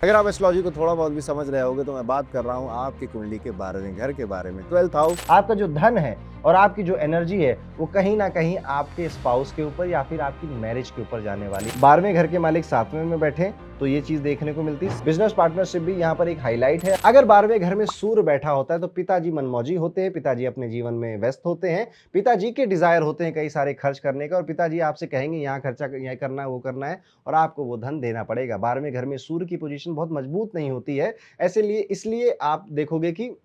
अगर आप एस्ट्रोलॉजी को थोड़ा बहुत भी समझ रहे होगे तो मैं बात कर रहा हूँ आपकी कुंडली के 12वें घर के बारे में। 12th हाउस आपका जो धन है और आपकी जो एनर्जी है वो कहीं ना कहीं आपके स्पाउस के ऊपर या फिर आपकी मैरिज के ऊपर जाने वाली। 12वें घर के मालिक 7वें में बैठे तो ये चीज देखने को मिलती है। बिजनेस पार्टनरशिप भी यहाँ पर एक हाईलाइट है। अगर 12वें घर में सूर्य बैठा होता है तो पिताजी मनमौजी होते हैं, पिताजी अपने जीवन में व्यस्त होते हैं, पिताजी के डिजायर होते हैं कई सारे खर्च करने का और पिताजी आपसे कहेंगे यहाँ खर्चा यहाँ करना है वो करना है और आपको वो धन देना पड़ेगा। 12वें घर में सूर्य की पोजीशन बहुत मजबूत नहीं होती है, ऐसे लिए इसलिए आप देखोगे कि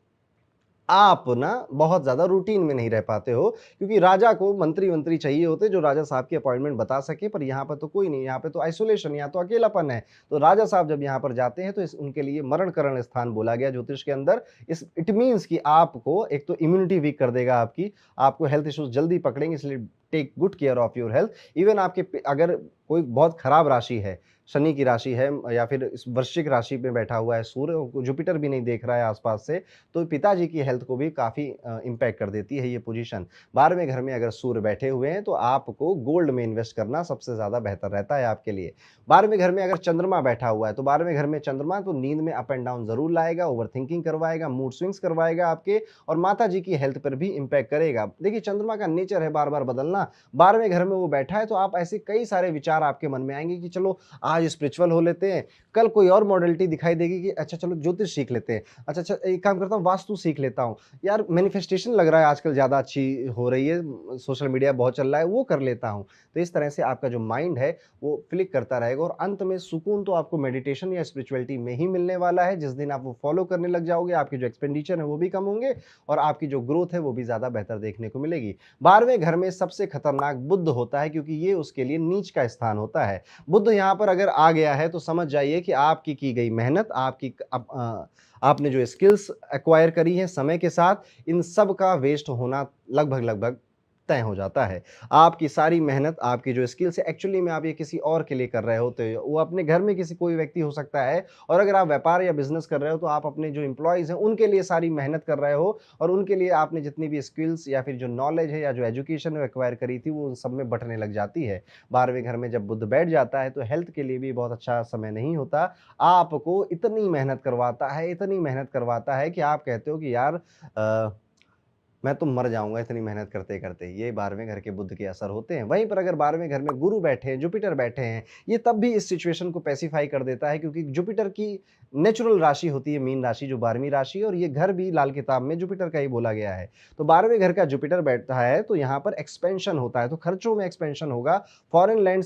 आप ना बहुत ज़्यादा रूटीन में नहीं रह पाते हो, क्योंकि राजा को मंत्री-वंत्री चाहिए होते हैं जो राजा साहब की अपॉइंटमेंट बता सके, पर यहाँ पर तो कोई नहीं, यहाँ पे तो आइसोलेशन, यहाँ तो अकेलापन है। तो राजा साहब जब यहाँ पर जाते हैं तो इस उनके लिए मरण-करण स्थान बोला गया ज्योतिष के अंदर। इस इट मीन्स कि आपको एक तो इम्यूनिटी वीक कर देगा आपकी, आपको हेल्थ इश्यूज़ जल्दी पकड़ेंगे, इसलिए take good care of your health. Even आपके अगर कोई बहुत खराब राशि है, शनि की राशि है या फिर इस वृश्चिक राशि में बैठा हुआ है सूर्य, जुपिटर भी नहीं देख रहा है आस-पास से, तो पिताजी की हेल्थ को भी काफ़ी इम्पैक्ट कर देती है ये पोजीशन। 12वें घर में अगर सूर्य बैठे हुए हैं तो आपको गोल्ड में इन्वेस्ट करना सबसे ज़्यादा बेहतर रहता है आपके लिए। 12वें घर में अगर चंद्रमा बैठा हुआ है तो 12वें घर में चंद्रमा तो नींद में अप एंड डाउन ज़रूर लाएगा, ओवरथिंकिंग करवाएगा, मूड स्विंग्स करवाएगा आपके और माताजी की हेल्थ पर भी इम्पैक्ट करेगा। देखिए चंद्रमा का नेचर है बार-बार बदलना, 12वें घर में वो बैठा है तो आप ऐसे कई सारे विचार आपके मन में आएँगे कि चलो आज स्पिरिचुअल हो लेते हैं, कल कोई और मॉडलिटी दिखाई देगी कि अच्छा चलो ज्योतिष सीख लेते हैं। अच्छा एक काम करता हूँ वास्तु सीख लेता हूँ। यार मैनिफेस्टेशन लग रहा है आजकल ज़्यादा अच्छी हो रही है, सोशल मीडिया बहुत चल रहा है, वो कर लेता हूँ। तो इस तरह से आपका जो माइंड है वो फ्लिक करता रहेगा और अंत में सुकून तो आपको मेडिटेशन या स्पिरिचुअलिटी में ही मिलने वाला है। जिस दिन आप वो फॉलो करने लग जाओगे, आपके जो एक्सपेंडिचर है वो भी कम होंगे और आपकी जो ग्रोथ है वो भी ज़्यादा बेहतर देखने को मिलेगी। 12वें घर में सबसे खतरनाक बुध होता है क्योंकि ये उसके लिए नीच का स्थान होता है। बुध यहाँ पर अगर आ गया है तो समझ जाइए कि आपकी की गई मेहनत, आपने जो स्किल्स एक्वायर करी हैं समय के साथ, इन सब का वेस्ट होना लगभग-लगभग तय हो जाता है। आपकी सारी मेहनत, आपकी जो स्किल्स है एक्चुअली में आप ये किसी और के लिए कर रहे होते हो। वो अपने घर में किसी कोई व्यक्ति हो सकता है और अगर आप व्यापार या बिज़नेस कर रहे हो तो आप अपने जो एम्प्लॉइज़ हैं उनके लिए सारी मेहनत कर रहे हो और उनके लिए आपने जितनी भी स्किल्स या फिर जो नॉलेज है या जो एजुकेशन है एक्वायर करी थी वो उन सब में बँटने लग जाती है। 12वें घर में जब बुध बैठ जाता है तो हेल्थ के लिए भी बहुत अच्छा समय नहीं होता। आपको इतनी मेहनत करवाता है, इतनी मेहनत करवाता है कि आप कहते हो कि यार मैं तो मर जाऊँगा इतनी मेहनत करते-करते। ये 12वें घर के बुध के असर होते हैं। वहीं पर अगर 12वें घर में गुरु बैठे हैं, जुपिटर बैठे हैं, ये तब भी इस सिचुएशन को पैसिफ़ाई कर देता है क्योंकि जुपिटर की नेचुरल राशि होती है मीन राशि जो 12वीं राशि है और ये घर भी लाल किताब में जुपिटर का ही बोला गया है। तो 12वें घर का जुपिटर बैठता है तो यहाँ पर एक्सपेंशन होता है, तो खर्चों में एक्सपेंशन होगा। फॉरेन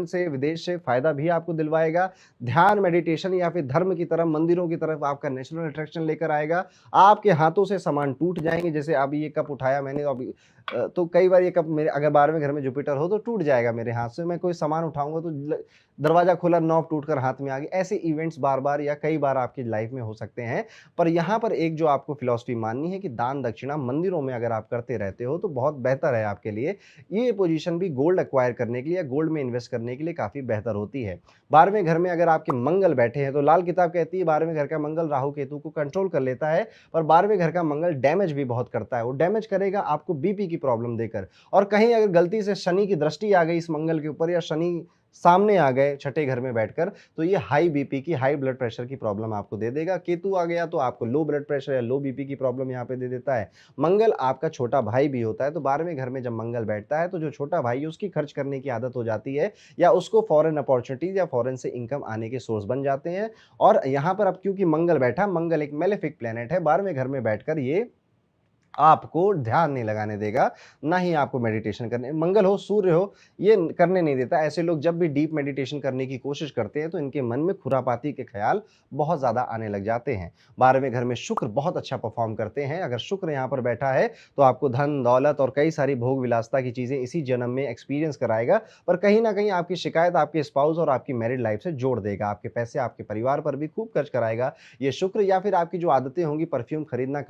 से, विदेश से फ़ायदा भी आपको दिलवाएगा। ध्यान, मेडिटेशन या फिर धर्म की तरफ, मंदिरों की तरफ आपका नेचुरल अट्रैक्शन लेकर आएगा। आपके हाथों से सामान टूट जाएँगे, जैसे अभी ये कप उठाया मैंने अभी तो कई बार ये कप मेरे अगर 12वें घर में जुपिटर हो तो टूट जाएगा मेरे हाथ से। मैं कोई सामान उठाऊँगा तो दरवाज़ा खुला, नॉब टूटकर हाथ में आ गई। ऐसे इवेंट्स बार-बार या कई बार आपकी लाइफ में हो सकते हैं। पर यहाँ पर एक जो आपको फिलॉसफी माननी है कि दान-दक्षिणा मंदिरों में अगर आप करते रहते हो तो बहुत बेहतर है आपके लिए। ये पोज़ीशन भी गोल्ड एक्वायर करने के लिए या गोल्ड में इन्वेस्ट करने के लिए काफ़ी बेहतर होती है। 12वें घर में अगर आपके मंगल बैठे हैं तो लाल किताब कहती है 12वें घर का मंगल राहु-केतु को कंट्रोल कर लेता है। पर 12वें घर का मंगल डैमेज भी बहुत करता है। वो डैमेज करेगा आपको बीपी की प्रॉब्लम देकर और कहीं अगर गलती से शनि की दृष्टि आ गई इस मंगल के ऊपर या शनि सामने आ गए छठे घर में बैठकर तो ये हाई बीपी की, हाई ब्लड प्रेशर की प्रॉब्लम आपको दे देगा। केतु आ गया तो आपको लो ब्लड प्रेशर या लो बीपी की प्रॉब्लम यहाँ पे दे देता है। मंगल आपका छोटा भाई भी होता है तो 12वें घर में जब मंगल बैठता है तो जो छोटा भाई है उसकी खर्च करने की आदत हो जाती है या उसको फॉरेन अपॉर्चुनिटीज या फॉरेन से इनकम आने के सोर्स बन जाते हैं। और यहाँ पर अब क्योंकि मंगल बैठा, मंगल एक मेलेफिक प्लेनेट है, 12वें घर में बैठकर ये आपको ध्यान नहीं लगाने देगा, ना ही आपको मेडिटेशन करने मंगल हो, सूर्य हो, ये करने नहीं देता। ऐसे लोग जब भी डीप मेडिटेशन करने की कोशिश करते हैं, तो इनके मन में खुरापाती के ख़्याल बहुत ज़्यादा आने लग जाते हैं। 12वें घर में शुक्र बहुत अच्छा परफ़ॉर्म करते हैं। अगर शुक्र यहाँ पर बैठा है, तो आपको धन, दौलत और कई सारी भोग-विलासता की चीज़ें इसी जन्म में एक्सपीरियंस कराएगा। पर कहीं न कहीं आपकी शिकायत आपके स्पाउस और आपकी मैरिड लाइफ़ से जोड़ देगा। आपके पैसे आपके परिवार पर भी खूब खर्च कराएगा। ये शुक्र या फिर आपकी जो आदतें होंगी, परफ्यूम खरीदना,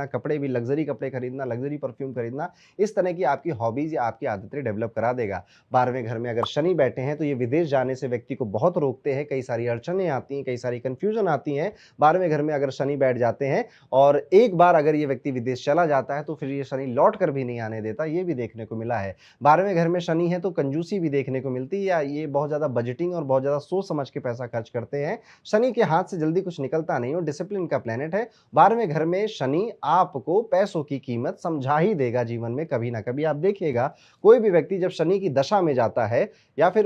कपड़े भी लग्ज़री लग्जरी कपड़े खरीदना, लग्जरी परफ्यूम खरीदना, इस तरह की आपकी हॉबीज़ या आपकी आदतें डेवलप करा देगा। 12वें घर में अगर शनि बैठे हैं तो ये विदेश जाने से व्यक्ति को बहुत रोकते हैं, कई सारी अड़चनें आती हैं, कई सारी कन्फ्यूज़न आती हैं। 12वें घर में अगर शनि बैठ जाते हैं और एक बार अगर ये व्यक्ति विदेश चला जाता है तो फिर ये शनि लौट कर भी नहीं आने देता, ये भी देखने को मिला है। 12वें घर में शनि है तो कंजूसी भी देखने को मिलती है, या ये बहुत ज़्यादा बजटिंग और बहुत ज़्यादा सोच समझ के पैसा खर्च करते हैं। शनि के हाथ से जल्दी कुछ निकलता नहीं और डिसिप्लिन का प्लैनेट है। 12वें घर में शनि आपको पैसों की कीमत समझा ही देगा जीवन में कभी ना कभी। आप देखिएगा, कोई भी व्यक्ति जब शनि की दशा में जाता है या फिर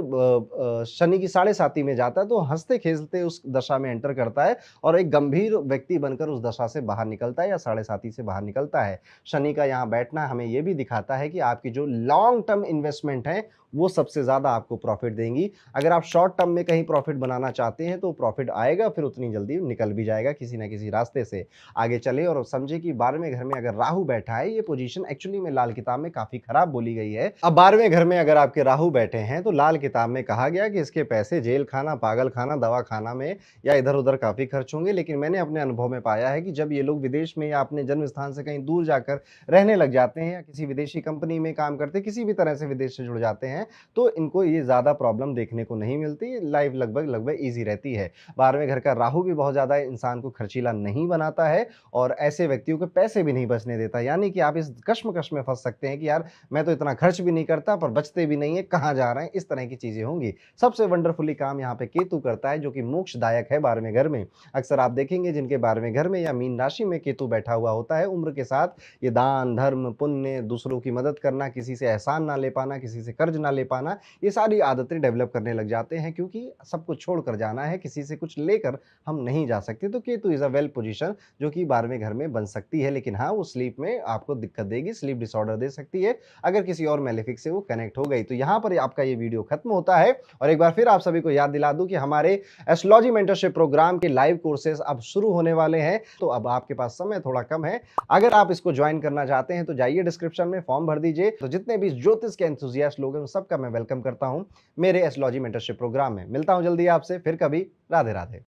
शनि की साढ़े साती में जाता है तो हँसते-खेलते उस दशा में एंटर करता है और एक गंभीर व्यक्ति बनकर उस दशा से बाहर निकलता है या साढ़े साती से बाहर निकलता है। शनि का यहाँ बैठना हमें ये भी दिखाता है कि आपकी जो लॉन्ग टर्म इन्वेस्टमेंट है, वो सबसे ज़्यादा आपको प्रॉफ़िट देंगी। अगर आप शॉर्ट टर्म में कहीं प्रॉफ़िट बनाना चाहते हैं, तो प्रॉफ़िट आएगा, फिर उतनी जल्दी निकल भी जाएगा किसी न किसी रास्ते से। आगे चलें और समझें कि 12वें घर में अगर राहु बैठा है, ये पोज़ीशन एक्चुअली में लाल किताब में काफ़ी खराब बोली गई है। अब 12वें घर में अगर आपके राहु बैठे हैं, तो लाल किताब में कहा गया कि इसके पैसे जेल खाना, पागल खाना, दवा खाना में या इधर-उधर काफ़ी खर्च होंगे। लेकिन मैंने अपने अनुभव में पाया है कि जब ये लोग विदेश में या अपने जन्म स्थान से कहीं दूर जाकर रहने लग जाते हैं या किसी विदेशी कंपनी में काम करते हैं, किसी भी तरह से विदेश से जुड़ जाते हैं, तो इनको ये ज़्यादा प्रॉब्लम देखने को नहीं मिलती, लाइफ लगभग ईज़ी रहती है। 12वें घर का राहु भी बहुत ज़्यादा इंसान को खर्चीला नहीं बनाता है और ऐसे व्यक्तियों के पैसे भी नहीं बचने देता। यानी कि आप इस कश्मकश में फँस सकते हैं कि यार मैं तो इतना खर्च भी नहीं करता पर बचते भी नहीं है, कहाँ जा रहे हैं, इस तरह की चीज़ें होंगी। सबसे वंडरफुली काम यहाँ पे केतु करता है जो कि मोक्षदायक है 12वें घर में। अक्सर आप देखेंगे जिनके 12वें घर में या मीन राशि में केतु बैठा हुआ होता है, उम्र के साथ ये दान, धर्म, पुण्य, दूसरों की मदद करना, किसी से एहसान ना ले पाना, किसी से कर्ज ना ले पाना, ये सारी आदतें डेवलप करने लग जाते हैं क्योंकि सब कुछ छोड़कर जाना है, किसी से कुछ लेकर हम नहीं जा सकते। तो Ketu is a well position जो कि 12वें घर में बन सकती है, लेकिन हाँ, वो स्लीप में आपको दिक्कत देगी, स्लीप डिसऑर्डर दे सकती है, अगर किसी और मैलेफिक से वो कनेक्ट हो गई। तो यहाँ पर आपका ये वीडियो खत्म होता है और एक बार फिर आप सभी को याद दिला दूँ कि हमारे एस्ट्रोलॉजी मेंटरशिप प्रोग्राम के लाइव कोर्सेज़ अब शुरू होने वाले हैं, तो अब आपके पास समय थोड़ा कम है। अगर आप इसको जॉइन करना चाहते हैं, तो जाइए डिस्क्रिप्शन में फॉर्म भर दीजिए। तो जितने भी ज्योतिष के एंथुसियास्ट लोग हैं, उन सबका मैं वेलकम करता हूँ मेरे एस्ट्रोलॉजी मेंटरशिप प्रोग्राम में। मिलता हूँ जल्दी आपसे फिर कभी। राधे राधे।